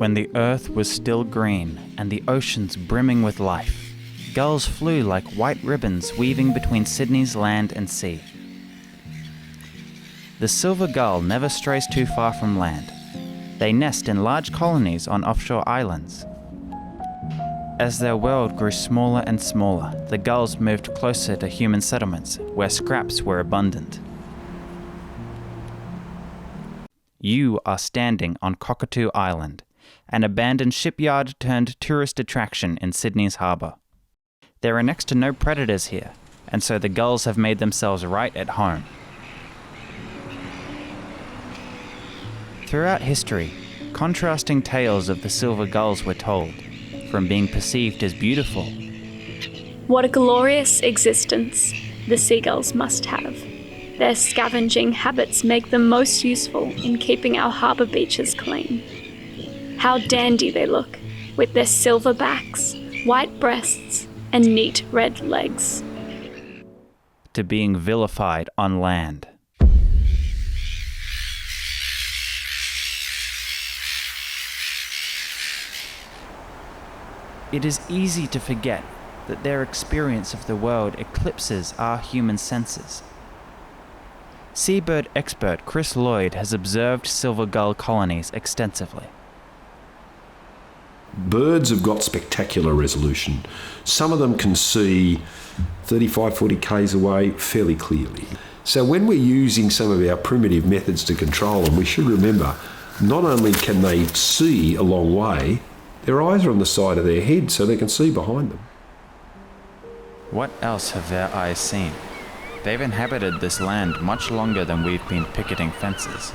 When the earth was still green and the oceans brimming with life, gulls flew like white ribbons weaving between Sydney's land and sea. The silver gull never strays too far from land. They nest in large colonies on offshore islands. As their world grew smaller and smaller, the gulls moved closer to human settlements where scraps were abundant. You are standing on Cockatoo Island, an abandoned shipyard turned tourist attraction in Sydney's harbour. There are next to no predators here, and so the gulls have made themselves right at home. Throughout history, contrasting tales of the silver gulls were told, from being perceived as beautiful. What a glorious existence the seagulls must have. Their scavenging habits make them most useful in keeping our harbour beaches clean. How dandy they look, with their silver backs, white breasts, and neat red legs. To being vilified on land. It is easy to forget that their experience of the world eclipses our human senses. Seabird expert Chris Lloyd has observed silver gull colonies extensively. Birds have got spectacular resolution. Some of them can see 35, 40 k's away fairly clearly. So when we're using some of our primitive methods to control them, we should remember not only can they see a long way, their eyes are on the side of their head so they can see behind them. What else have their eyes seen? They've inhabited this land much longer than we've been picketing fences.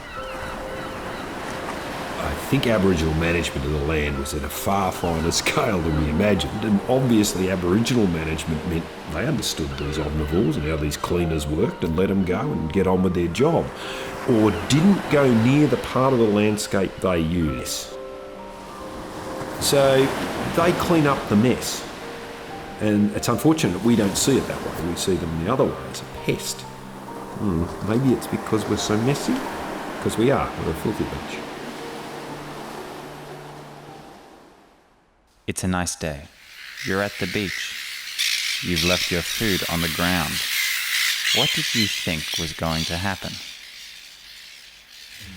I think Aboriginal management of the land was at a far finer scale than we imagined, and obviously Aboriginal management meant they understood these omnivores and how these cleaners worked and let them go and get on with their job, or didn't go near the part of the landscape they use. So they clean up the mess. And it's unfortunate we don't see it that way. We see them the other way as a pest. Maybe it's because we're so messy? Because we are. We're a filthy bunch. It's a nice day. You're at the beach. You've left your food on the ground. What did you think was going to happen?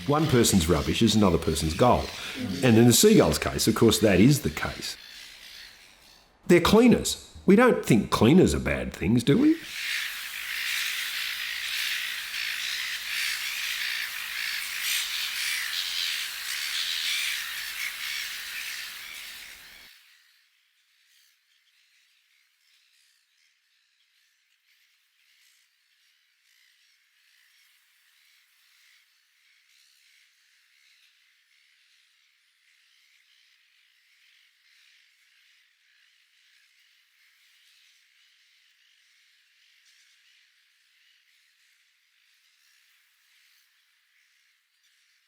One person's rubbish is another person's gold. And in the seagull's case, of course, that is the case. They're cleaners. We don't think cleaners are bad things, do we?